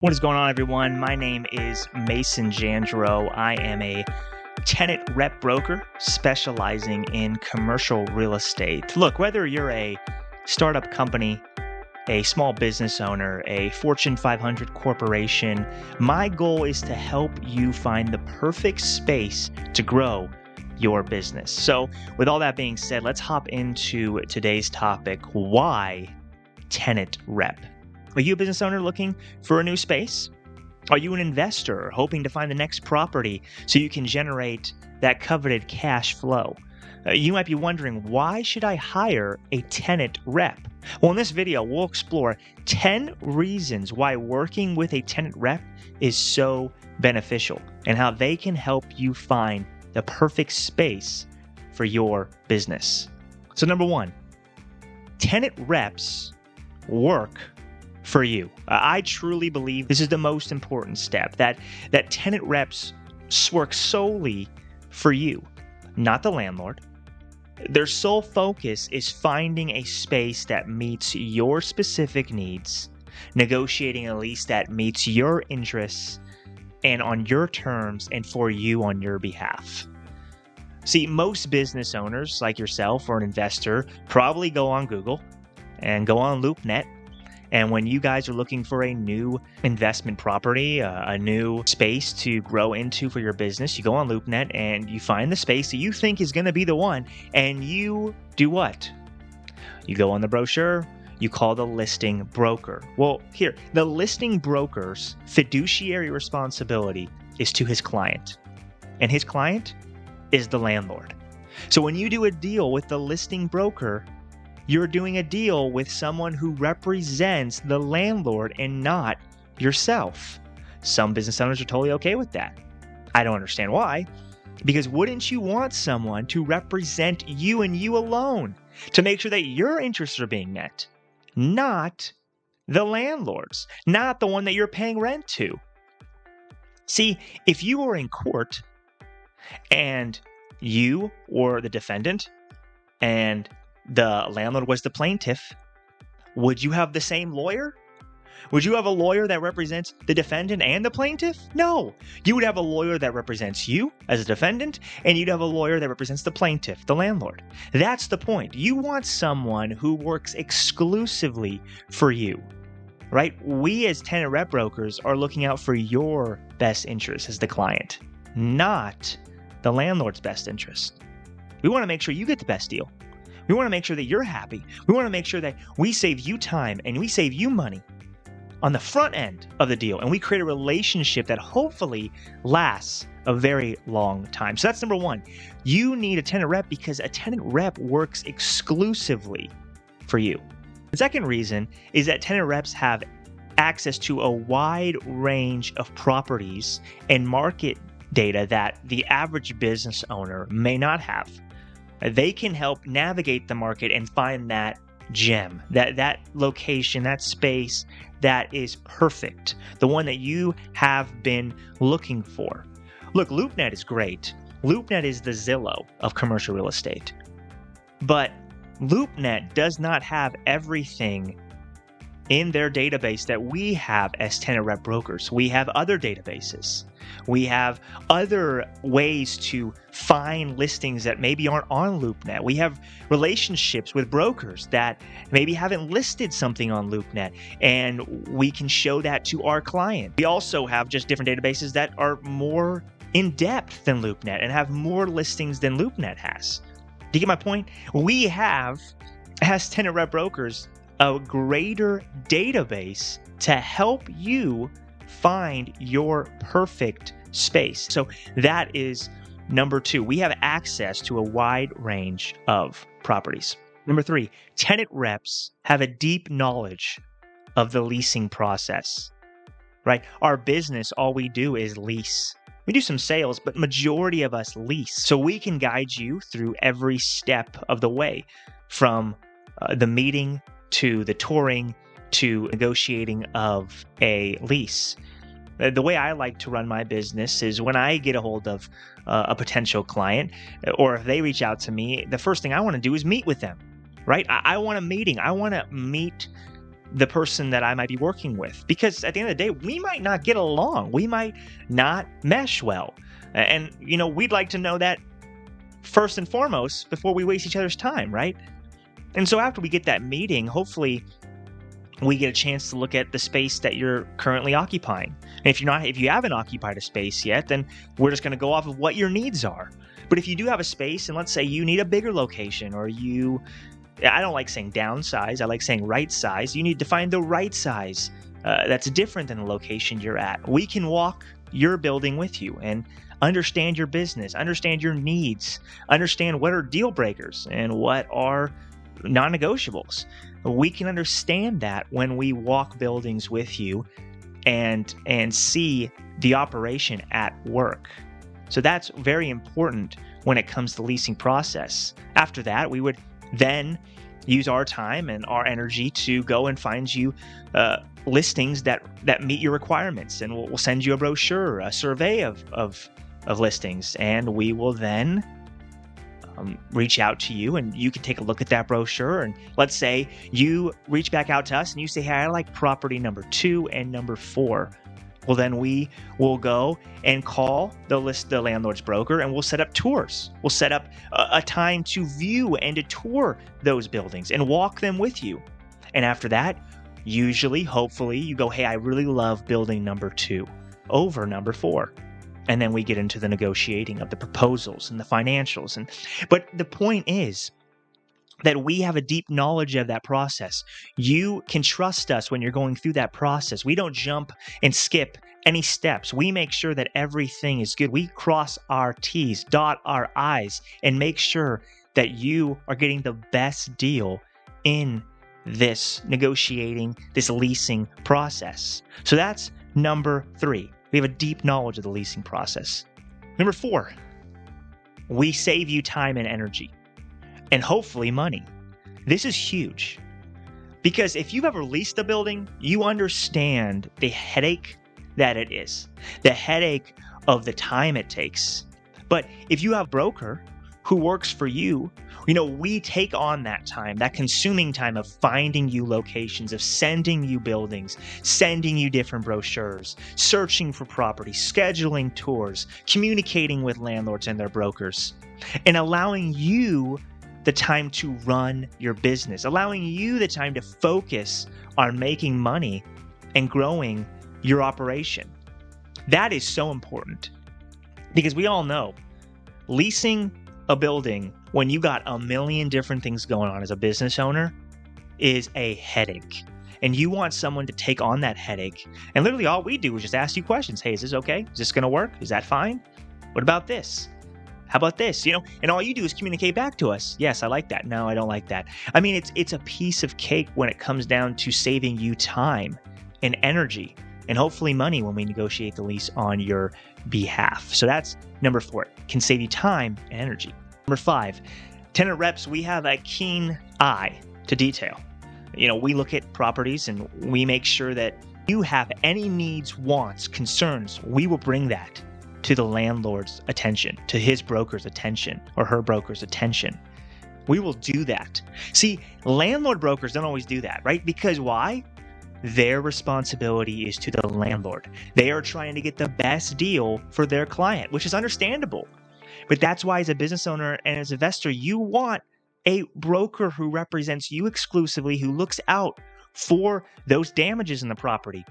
What is going on, everyone? My name is Mason Jandro. I am a tenant rep broker specializing in commercial real estate. Look, whether you're a startup company, a small business owner, a Fortune 500 corporation, my goal is to help you find the perfect space to grow your business. So with all that being said, let's hop into today's topic: why tenant rep? Are you a business owner looking for a new space? Are you an investor hoping to find the next property so you can generate that coveted cash flow? You might be wondering, why should I hire a tenant rep? Well, in this video, we'll explore 10 reasons why working with a tenant rep is so beneficial and how they can help you find the perfect space for your business. So number one, tenant reps work for you. I truly believe this is the most important step, that tenant reps work solely for you, not the landlord. Their sole focus is finding a space that meets your specific needs, negotiating a lease that meets your interests and on your terms and for you on your behalf. See, most business owners like yourself or an investor probably go on Google and go on LoopNet. And when you guys are looking for a new investment property, a new space to grow into for your business, you go on LoopNet and you find the space that you think is going to be the one, and you do what? You go on the brochure, you call the listing broker. Well, here, the listing broker's fiduciary responsibility is to his client, and his client is the landlord. So when you do a deal with the listing broker, you're doing a deal with someone who represents the landlord and not yourself. Some business owners are totally okay with that. I don't understand why. Because wouldn't you want someone to represent you and you alone, to make sure that your interests are being met, not the landlord's, not the one that you're paying rent to? See, if you were in court and you were the defendant and the landlord was the plaintiff, would you have the same lawyer? Would you have a lawyer that represents the defendant and the plaintiff? No. You would have a lawyer that represents you as a defendant, and you'd have a lawyer that represents the plaintiff, the landlord. That's the point. You want someone who works exclusively for you, right? We as tenant rep brokers are looking out for your best interest as the client, not the landlord's best interest. We want to make sure you get the best deal. We want to make sure that you're happy. We want to make sure that we save you time and we save you money on the front end of the deal. And we create a relationship that hopefully lasts a very long time. So that's number one. You need a tenant rep because a tenant rep works exclusively for you. The second reason is that tenant reps have access to a wide range of properties and market data that the average business owner may not have. They can help navigate the market and find that gem, that location, that space that is perfect, the one that you have been looking for. Look, LoopNet is great. LoopNet is the Zillow of commercial real estate. But LoopNet does not have everything in their database that we have as tenant rep brokers. We have other databases. We have other ways to find listings that maybe aren't on LoopNet. We have relationships with brokers that maybe haven't listed something on LoopNet, and we can show that to our client. We also have just different databases that are more in depth than LoopNet and have more listings than LoopNet has. Do you get my point? We have, as tenant rep brokers, a greater database to help you find your perfect space. So that is number two. We have access to a wide range of properties. Number three, tenant reps have a deep knowledge of the leasing process, right? Our business, all we do is lease. We do some sales, but majority of us lease. So we can guide you through every step of the way, from the meeting to the touring, to negotiating of a lease. The way I like to run my business is when I get a hold of a potential client, or if they reach out to me, the first thing I want to do is meet with them, right? I want a meeting. I want to meet the person that I might be working with. Because at the end of the day, we might not get along. We might not mesh well. And, we'd like to know that first and foremost before we waste each other's time, right? And so after we get that meeting, hopefully we get a chance to look at the space that you're currently occupying. And if you haven't occupied a space yet, then we're just going to go off of what your needs are. But if you do have a space, and let's say you need a bigger location, or I don't like saying downsize, I like saying right size. You need to find the right size that's different than the location you're at. We can walk your building with you and understand your business, understand your needs, understand what are deal breakers and what are non-negotiables. We can understand that when we walk buildings with you and see the operation at work. So that's very important when it comes to the leasing process. After that, we would then use our time and our energy to go and find you listings that meet your requirements, and we'll send you a brochure, a survey of listings, and we will then reach out to you, and you can take a look at that brochure. And let's say you reach back out to us and you say, hey, I like property number 2 and number 4. Well, then we will go and call the landlord's broker, and we'll set up tours. We'll set up a time to view and to tour those buildings and walk them with you. And after that, usually, hopefully, you go, hey, I really love building number 2 over number 4. And then we get into the negotiating of the proposals and the financials. But the point is that we have a deep knowledge of that process. You can trust us when you're going through that process. We don't jump and skip any steps. We make sure that everything is good. We cross our T's, dot our I's, and make sure that you are getting the best deal in this negotiating, this leasing process. So that's number 3. We have a deep knowledge of the leasing process. Number 4, we save you time and energy, and hopefully money. This is huge, because if you've ever leased a building, you understand the headache that it is, the headache of the time it takes. But if you have a broker who works for you, we take on that time, that consuming time of finding you locations, of sending you buildings, sending you different brochures, searching for property, scheduling tours, communicating with landlords and their brokers, and allowing you the time to run your business, allowing you the time to focus on making money and growing your operation. That is so important, because we all know leasing a building when you got a million different things going on as a business owner is a headache. And you want someone to take on that headache. And literally all we do is just ask you questions. Hey, is this okay? Is this going to work? Is that fine? What about this? How about this? And all you do is communicate back to us. Yes, I like that. No, I don't like that. I mean, it's a piece of cake when it comes down to saving you time and energy, and hopefully money when we negotiate the lease on your behalf. So that's number 4. Can save you time and energy. Number 5, tenant reps, we have a keen eye to detail. We look at properties and we make sure that you have any needs, wants, concerns. We will bring that to the landlord's attention, to his broker's attention or her broker's attention. We will do that. See, landlord brokers don't always do that, right? Because why? Their responsibility is to the landlord. They are trying to get the best deal for their client, which is understandable. But that's why, as a business owner and as an investor, you want a broker who represents you exclusively, who looks out for those damages in the property,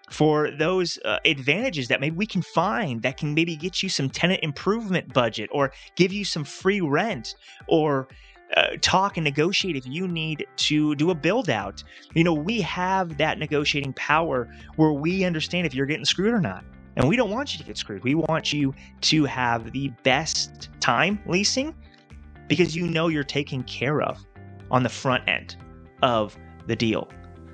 for those advantages that maybe we can find that can maybe get you some tenant improvement budget, or give you some free rent, or talk and negotiate if you need to do a build out. We have that negotiating power where we understand if you're getting screwed or not. And we don't want you to get screwed. We want you to have the best time leasing, because you're taken care of on the front end of the deal.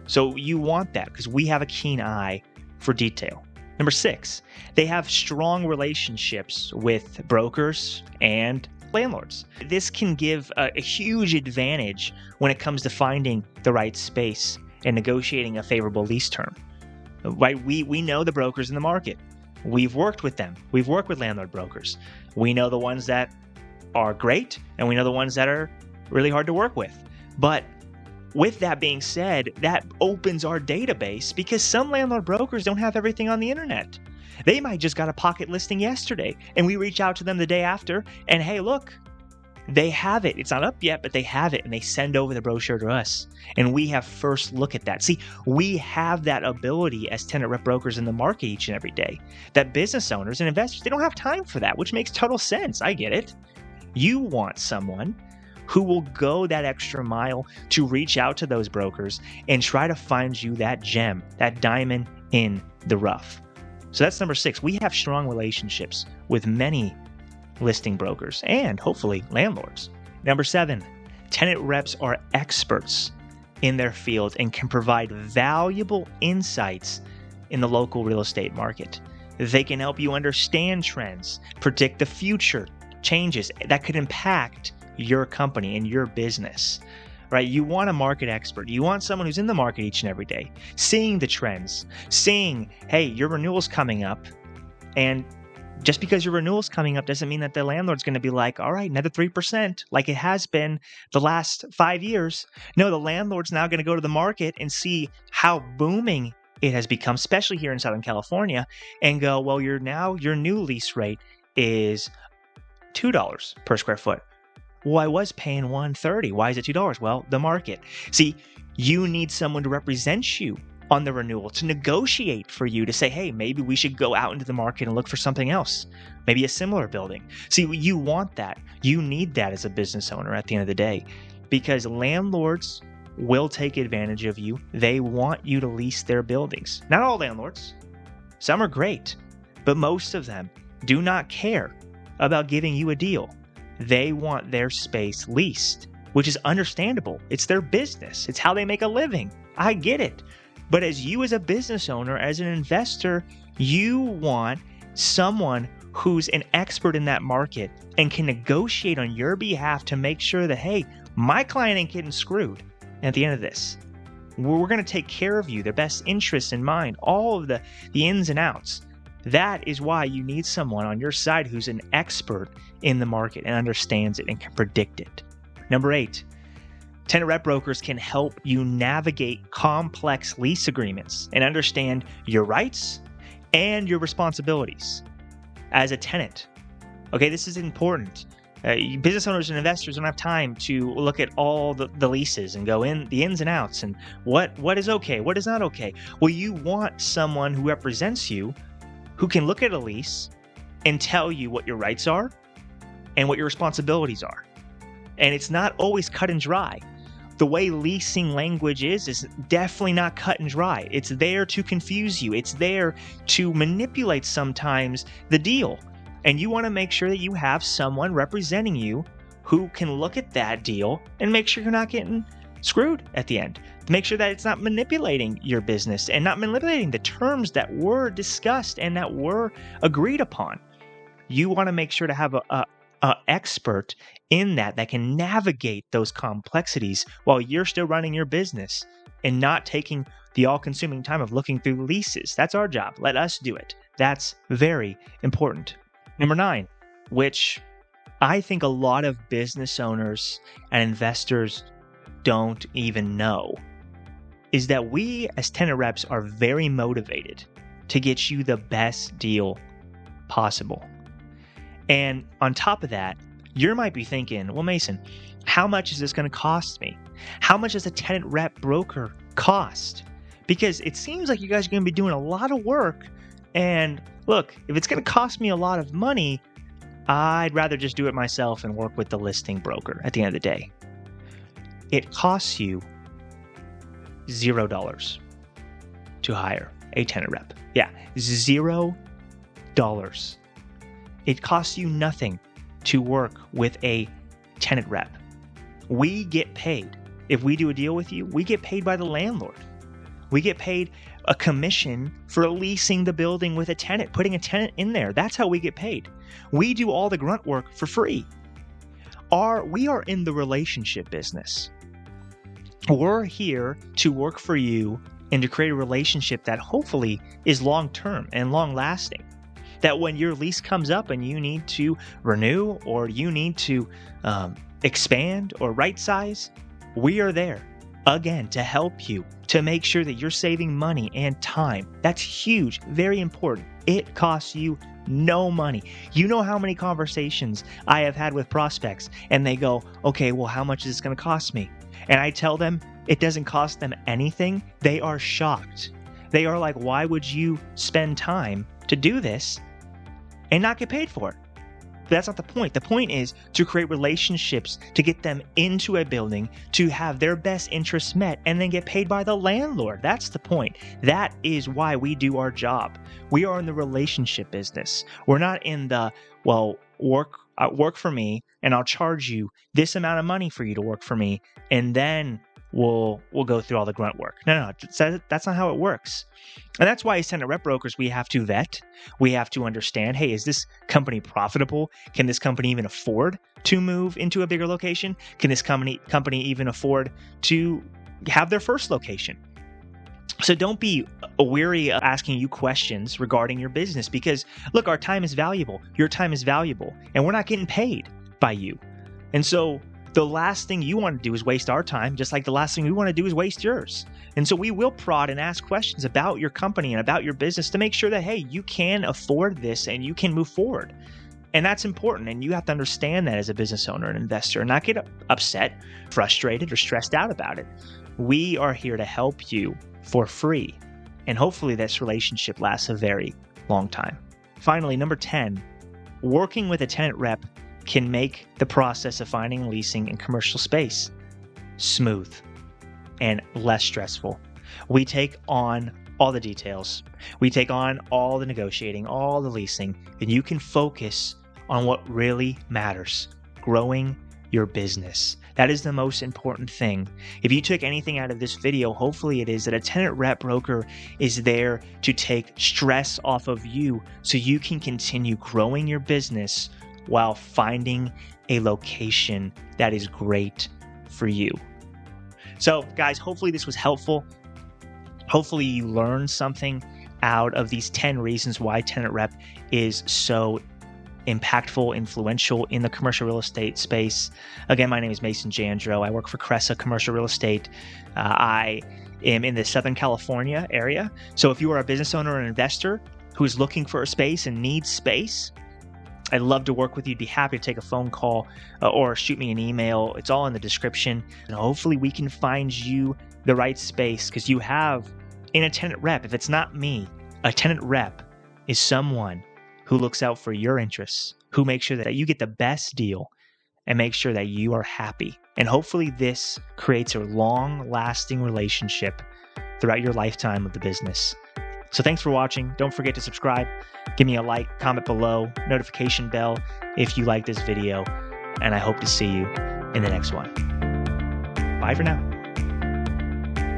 So you want that because we have a keen eye for detail. Number 6, they have strong relationships with brokers and landlords. This can give a huge advantage when it comes to finding the right space and negotiating a favorable lease term. Right? We know the brokers in the market. We've worked with them. We've worked with landlord brokers. We know the ones that are great, and we know the ones that are really hard to work with. But with that being said, that opens our database because some landlord brokers don't have everything on the internet. They might just got a pocket listing yesterday and we reach out to them the day after and hey, look, they have it. It's not up yet, but they have it and they send over the brochure to us and we have first look at that. See, we have that ability as tenant rep brokers in the market each and every day that business owners and investors, they don't have time for that, which makes total sense. I get it. You want someone who will go that extra mile to reach out to those brokers and try to find you that gem, that diamond in the rough. So that's number 6. We have strong relationships with many listing brokers and hopefully landlords. Number 7, tenant reps are experts in their field and can provide valuable insights in the local real estate market. They can help you understand trends, predict the future changes that could impact your company and your business, right? You want a market expert. You want someone who's in the market each and every day, seeing the trends, seeing, hey, your renewal's coming up. And just because your renewal's coming up doesn't mean that the landlord's going to be like, all right, another 3% like it has been the last 5 years. No, the landlord's now going to go to the market and see how booming it has become, especially here in Southern California, and go, well, your new lease rate is $2 per square foot. Well, I was paying $130. Why is it $2? Well, the market. See, you need someone to represent you on the renewal, to negotiate for you, to say, hey, maybe we should go out into the market and look for something else, maybe a similar building. See, you want that. You need that as a business owner at the end of the day, because landlords will take advantage of you. They want you to lease their buildings. Not all landlords. Some are great, but most of them do not care about giving you a deal. They want their space leased, which is understandable. It's their business. It's how they make a living. I get it. But as you as a business owner, as an investor, you want someone who's an expert in that market and can negotiate on your behalf to make sure that, hey, my client ain't getting screwed at the end of this. We're going to take care of you, their best interests in mind, all of the ins and outs. That is why you need someone on your side who's an expert in the market and understands it and can predict it. Number 8, tenant rep brokers can help you navigate complex lease agreements and understand your rights and your responsibilities as a tenant. Okay, this is important. Business owners and investors don't have time to look at all the leases and go in the ins and outs and what is okay, what is not okay. Well, you want someone who represents you who can look at a lease and tell you what your rights are and what your responsibilities are. And it's not always cut and dry. The way leasing language is definitely not cut and dry. It's there to confuse you. It's there to manipulate sometimes the deal. And you want to make sure that you have someone representing you who can look at that deal and make sure you're not getting screwed at the end. Make sure that it's not manipulating your business and not manipulating the terms that were discussed and that were agreed upon. You want to make sure to have a expert in that can navigate those complexities while you're still running your business and not taking the all-consuming time of looking through leases. That's our job. Let us do it. That's very important. Number 9, which I think a lot of business owners and investors don't even know, is that we as tenant reps are very motivated to get you the best deal possible. And on top of that, you might be thinking, well, Mason, how much is this going to cost me? How much does a tenant rep broker cost? Because it seems like you guys are going to be doing a lot of work. And look, if it's going to cost me a lot of money, I'd rather just do it myself and work with the listing broker at the end of the day. It costs you $0 to hire a tenant rep. Yeah, $0. It costs you nothing to work with a tenant rep. We get paid. If we do a deal with you, we get paid by the landlord. We get paid a commission for leasing the building with a tenant, putting a tenant in there. That's how we get paid. We do all the grunt work for free. We are in the relationship business. We're here to work for you and to create a relationship that hopefully is long-term and long-lasting. That when your lease comes up and you need to renew or you need to expand or right size, we are there. again, to help you, to make sure that you're saving money and time. That's huge, very important. It costs you no money. You know how many conversations I have had with prospects and they go, okay, well, how much is this going to cost me? And I tell them it doesn't cost them anything. They are shocked. They are like, why would you spend time to do this and not get paid for it? But that's not the point. The point is to create relationships, to get them into a building, to have their best interests met, and then get paid by the landlord. That's the point. That is why we do our job. We are in the relationship business. We're not in the, well, work for me, and I'll charge you this amount of money for you to work for me, and then we'll go through all the grunt work. No, that's not how it works. And that's why as tenant rep brokers, we have to vet. We have to understand, hey, is this company profitable? Can this company even afford to move into a bigger location? Can this company even afford to have their first location? So don't be weary of asking you questions regarding your business because, look, our time is valuable. Your time is valuable, and we're not getting paid by you. And so the last thing you want to do is waste our time, just like the last thing we want to do is waste yours. And so we will prod and ask questions about your company and about your business to make sure that, hey, you can afford this and you can move forward. And that's important. And you have to understand that as a business owner and investor and not get upset, frustrated, or stressed out about it. We are here to help you for free. And hopefully this relationship lasts a very long time. Finally, number 10, working with a tenant rep can make the process of finding leasing and commercial space smooth and less stressful. We take on all the details. We take on all the negotiating, all the leasing, and you can focus on what really matters, growing your business. That is the most important thing. If you took anything out of this video, hopefully it is that a tenant rep broker is there to take stress off of you so you can continue growing your business while finding a location that is great for you. So guys, hopefully this was helpful. Hopefully you learned something out of these 10 reasons why tenant rep is so impactful, influential in the commercial real estate space. Again, my name is Mason Jandro. I work for Cressa Commercial Real Estate. I am in the Southern California area. So if you are a business owner or an investor who's looking for a space and needs space, I'd love to work with you. Be happy to take a phone call or shoot me an email. It's all in the description. And hopefully we can find you the right space because you have in a tenant rep. If it's not me, a tenant rep is someone who looks out for your interests, who makes sure that you get the best deal and make sure that you are happy. And hopefully this creates a long-lasting relationship throughout your lifetime of the business. So thanks for watching. Don't forget to subscribe. Give me a like, comment below, notification bell if you like this video, and I hope to see you in the next one. Bye for now.